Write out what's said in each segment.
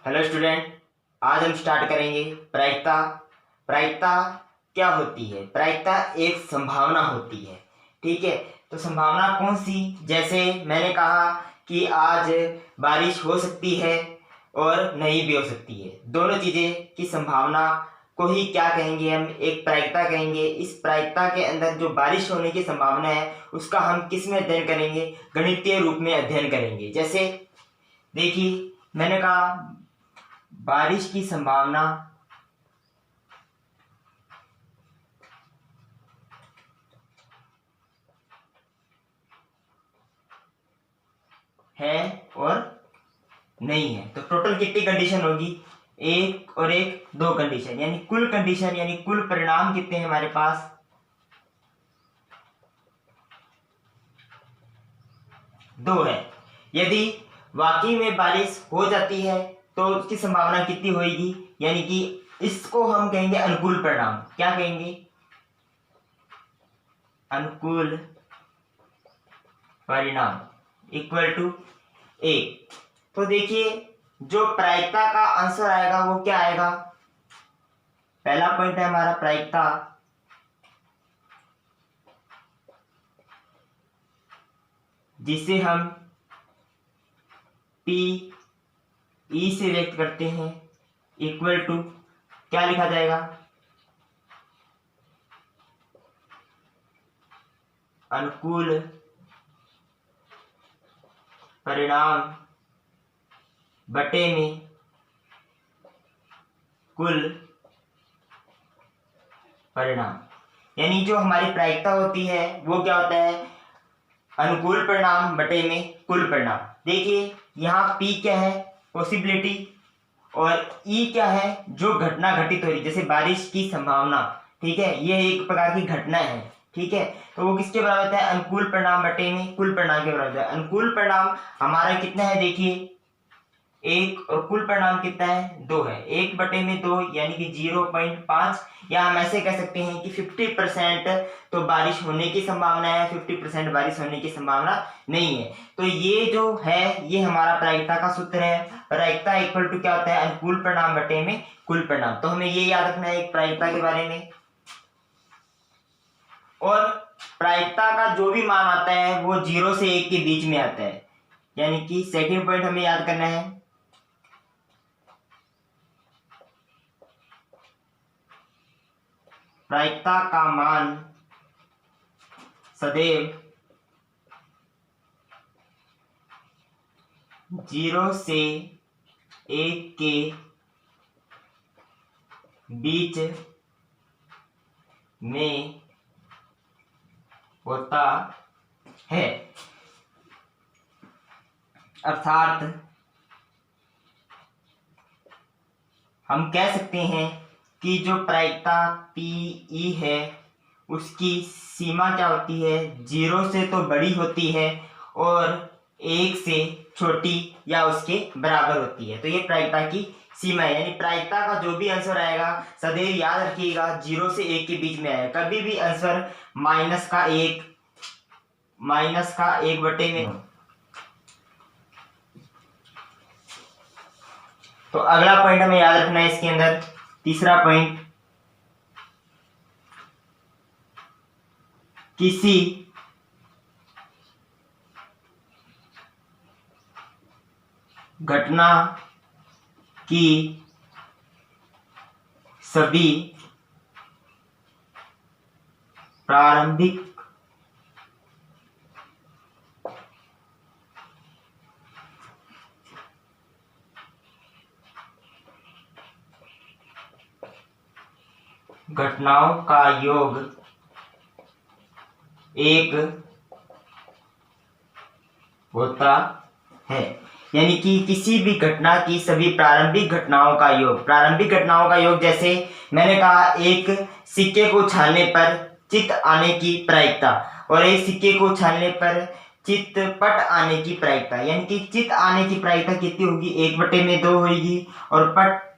Hello student, आज हम start करेंगे प्रायिकता। प्रायिकता क्या होती है? प्रायिकता एक संभावना होती है। ठीक है, तो संभावना कौन सी? जैसे मैंने कहा कि आज बारिश हो सकती है और नहीं भी हो सकती है। दोनों चीज़ें की संभावना को ही क्या कहेंगे? हम एक प्रायिकता कहेंगे। इस प्रायिकता के अंदर जो बारिश होने की संभावना है उसका हम किस में अध्ययन करेंगे? गणितीय रूप में अध्ययन करेंगे। जैसे देखिए, मैंने कहा बारिश की संभावना है और नहीं है, तो टोटल कितनी कंडीशन होगी? एक और एक, दो कंडीशन, यानी कुल कंडीशन यानी कुल परिणाम कितने हैं हमारे पास? दो है। यदि वाकई में बारिश हो जाती है तो उसकी संभावना कितनी होगी? यानी कि इसको हम कहेंगे अनुकूल परिणाम। क्या कहेंगे? अनुकूल परिणाम इक्वल टू ए। तो देखिए, जो प्रायिकता का आंसर आएगा वो क्या आएगा? पहला पॉइंट है हमारा प्रायिकता, जिसे हम पी ई से व्यक्त करते हैं, इक्वल टू क्या लिखा जाएगा? अनुकूल परिणाम बटे में कुल परिणाम। यानी जो हमारी प्रायिकता होती है वो क्या होता है? अनुकूल परिणाम बटे में कुल परिणाम। देखिए, यहाँ P क्या है? पॉसिबिलिटी, और E क्या है? जो घटना घटित हो रही, जैसे बारिश की संभावना। ठीक है, ये एक प्रकार की घटना है। ठीक है, तो वो किसके बराबर होता है? अनुकूल परिणाम बटे में कुल परिणाम के बराबर होता है। अनुकूल परिणाम हमारा कितना है? देखिए, एक, और कुल परिणाम कितना है? दो है। एक बटे में दो यानी कि 0.5, या हम ऐसे कह सकते हैं कि 50% तो बारिश होने की संभावना है, 50% बारिश होने की संभावना नहीं है। तो ये जो है ये हमारा प्रायिकता का सूत्र है। प्रायिकता इक्वल टू क्या होता है? अनुकूल परिणाम बटे में कुल परिणाम। तो हमें ये याद रखना है एक प्रायिकता के बारे में। और प्रायिकता का जो भी मान आता है वो 0 से 1 के बीच में आता है। यानी कि सेकेंड पॉइंट हमें याद करना है, प्रायिकता का मान सदैव 0 से 1 के बीच में होता है। अर्थात हम कह सकते हैं कि जो प्रायिकता PE है उसकी सीमा क्या होती है? 0 से तो बड़ी होती है और 1 से छोटी या उसके बराबर होती है। तो ये प्रायिकता की सीमा है। यानी प्रायिकता का जो भी आंसर आएगा सदैव याद रखिएगा 0 से 1 के बीच में आएगा। कभी भी आंसर माइनस का एक बटे में। तो अगला पॉइंट हमें याद रखना है इसके अंदर, तीसरा पॉइंट, किसी घटना की सभी प्रारंभिक घटनाओं का योग एक होता है। यानी कि किसी भी घटना की सभी प्रारंभिक घटनाओं का योग। प्रारंभिक घटनाओं का योग, जैसे मैंने कहा एक सिक्के को उछालने पर चित्त आने की प्रायिकता, और एक सिक्के को उछालने पर चित्तपट आने की प्रायिकता। यानी कि चित्त आने की प्रायिकता कितनी होगी? 1/2 होगी, और पट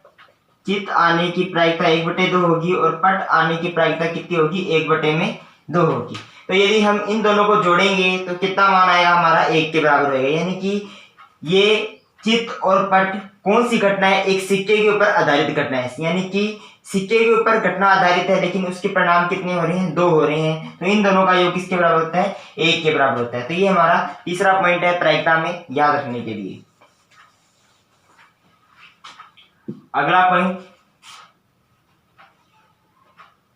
चित्त आने की प्रायिकता 1/2 होगी, और पट आने की प्रायिकता कितनी होगी? 1/2 होगी। तो यदि हम इन दोनों को जोड़ेंगे तो कितना मान आएगा हमारा? 1 के बराबर होगा। यानी कि ये चित्त और पट कौन सी घटना है, एक सिक्के के ऊपर आधारित घटना है, यानी कि सिक्के के ऊपर घटना आधारित है लेकिन उसके परिणाम कितने हो रहे हैं, 2 हो रहे हैं, तो इन दोनों का योग किसके बराबर होता है, 1 के बराबर होता है। तो ये हमारा तीसरा पॉइंट है प्रायिकता में याद रखने के लिए। अगला पॉइंट,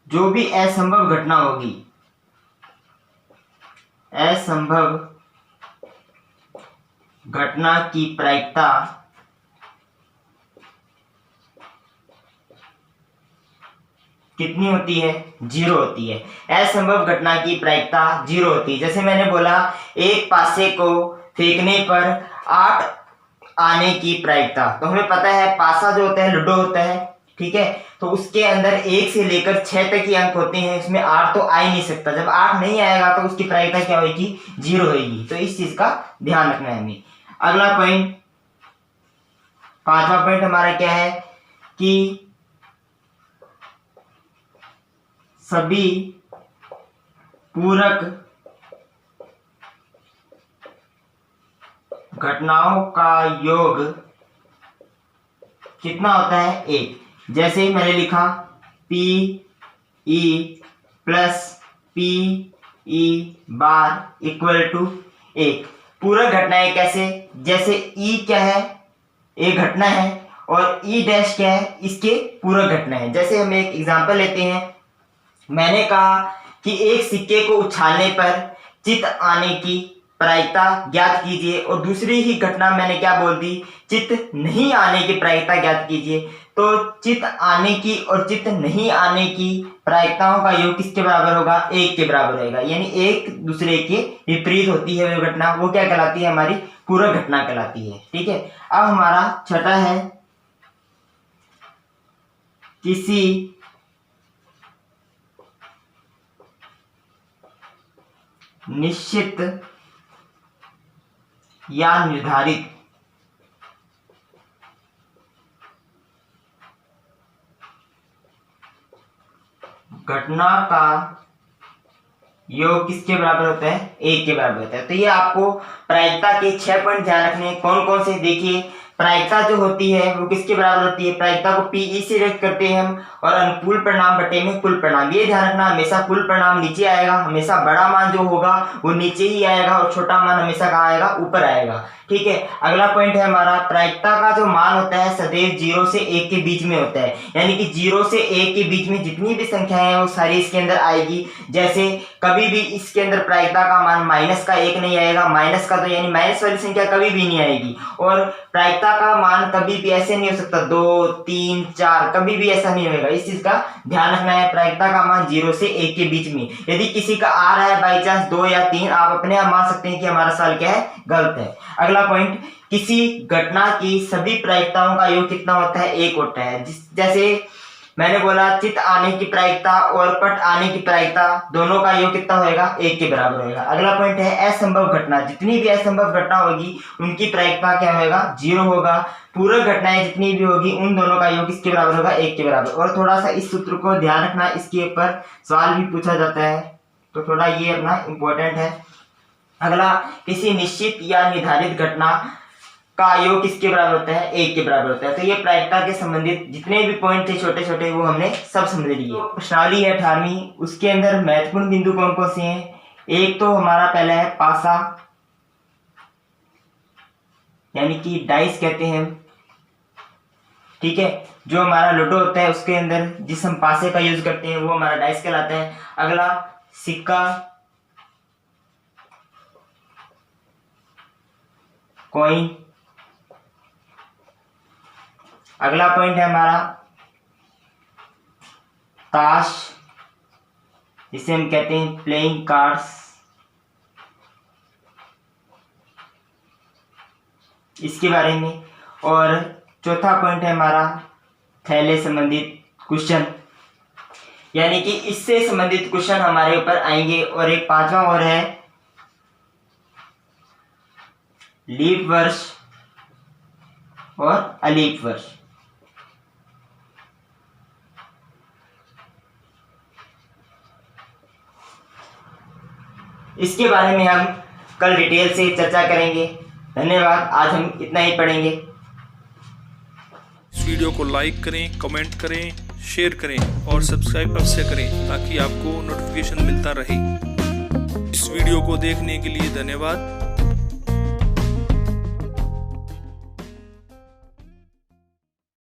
जो भी असंभव घटना होगी, असंभव घटना की प्रायिकता कितनी होती है, 0 होती है। असंभव घटना की प्रायिकता 0 होती है। जैसे मैंने बोला, एक पासे को फेंकने पर 8 आने की प्रायिकता, तो हमें पता है पासा जो होता है लूडो होता है, ठीक है, तो उसके अंदर 1 से लेकर 6 तक के अंक होते हैं, उसमें 8 तो आ ही नहीं सकता। जब 8 नहीं आएगा तो उसकी प्रायिकता क्या होगी, 0 होगी। तो इस चीज का ध्यान रखना है हमें। अगला पॉइंट, 5वां पॉइंट हमारा क्या है कि सभी पूरक घटनाओं का योग कितना होता है, 1। जैसे मैंने लिखा P E plus P E bar equal to 1। पूरक घटनाएं कैसे, जैसे ई क्या है, एक घटना है, और ई डैश क्या है, इसके पूरक घटना है। जैसे हम एक एग्जांपल लेते हैं, मैंने कहा कि एक सिक्के को उछालने पर चित आने की प्रायिकता ज्ञात कीजिए, और दूसरी ही घटना मैंने क्या बोल दी, चित नहीं आने की प्रायिकता ज्ञात कीजिए। तो चित आने की और चित नहीं आने की प्रायिकताओं का योग किसके बराबर होगा, 1 के बराबर रहेगा। यानी एक दूसरे के विपरीत होती है वो घटना, वो क्या कहलाती है, हमारी पूरक घटना कहलाती है, ठीक है। अब हमारा छठा है, किसी निश्चित या निर्धारित घटना का योग किसके बराबर होता है, 1 के बराबर होता है। तो ये आपको प्रायिकता के 6 पॉइंट ध्यान रखने, कौन कौन से, देखिए प्रायिकता जो होती है वो किसके बराबर होती है, प्रायिकता को पीई से व्यक्त करते हैं हम, और अनुकूल परिणाम बटे में कुल परिणाम। ये ध्यान रखना, हमेशा कुल परिणाम नीचे आएगा, हमेशा बड़ा मान जो होगा वो नीचे ही आएगा, और छोटा मान हमेशा कहाँ आएगा, ऊपर आएगा, ठीक है। अगला पॉइंट है हमारा, प्रायिकता का जो मान होता है सदैव 0 से 1 के बीच में होता है, यानी कि 0 से 1 के बीच में जितनी भी संख्याएं हैं वो सारी इसके अंदर आएगी। जैसे कभी भी इसके अंदर प्रायिकता का मान माइनस का 1 नहीं आएगा, माइनस का, तो यानी माइनस वाली संख्या कभी भी नहीं आएगी। और प्रायिकता का मान कभी भी ऐसे नहीं हो सकता 2, 3, 4, कभी भी ऐसा नहीं होगा। इस चीज का ध्यान रखना है, प्रायिकता का मान 0 से 1 के बीच में। यदि किसी का आ रहा है बाई चांस 2 या 3, आप अपने आप मान सकते हैं कि हमारा सवाल क्या है, गलत है। अगला पॉइंट, किसी घटना की सभी प्रायिकताओं का योग कितना होता है, 1 होता है। जैसे मैंने बोला चित आने की प्रायिकता और पट आने की प्रायिकता दोनों का योग कितना होएगा, 1 के बराबर होएगा। अगला पॉइंट है असंभव घटना, जितनी भी असंभव घटना होगी उनकी प्रायिकता क्या होगा, 0 होगा। पूरक घटनाएं जितनी भी होगी उन दोनों का योग किसके बराबर होगा, 1 के बराबर। और थोड़ा सा इस सूत्र को ध्यान रखना, इसके ऊपर सवाल भी पूछा जाता है, तो थोड़ा ये अपना इंपॉर्टेंट है। अगला, किसी निश्चित या निर्धारित घटना का योग किसके बराबर होता है, 1 के बराबर होता है। तो ये प्रायिकता के संबंधित जितने भी पॉइंट थे छोटे छोटे वो हमने सब समझ लिए। प्रश्नावली है 18वीं, उसके अंदर महत्वपूर्ण बिंदु कौन कौन से हैं, एक तो हमारा पहला है पासा, यानी कि डाइस कहते हैं हम, ठीक है। जो हमारा लूडो होता है उसके अंदर जिस हम पासे का यूज करते हैं वो हमारा डाइस कहलाता है। अगला सिक्का, कॉइन। अगला पॉइंट है हमारा ताश, जिसे हम कहते हैं प्लेइंग कार्ड्स, इसके बारे में। और चौथा पॉइंट है हमारा थैले संबंधित क्वेश्चन, यानी कि इससे संबंधित क्वेश्चन हमारे ऊपर आएंगे। और एक 5वां और है लीप वर्ष और अलीप वर्ष। इसके बारे में हम कल डिटेल से चर्चा करेंगे। धन्यवाद, आज हम इतना ही पढ़ेंगे। वीडियो को लाइक करें, कमेंट करें, शेयर करें और सब्सक्राइब अवश्य करें ताकि आपको नोटिफिकेशन मिलता रहे। इस वीडियो को देखने के लिए धन्यवाद।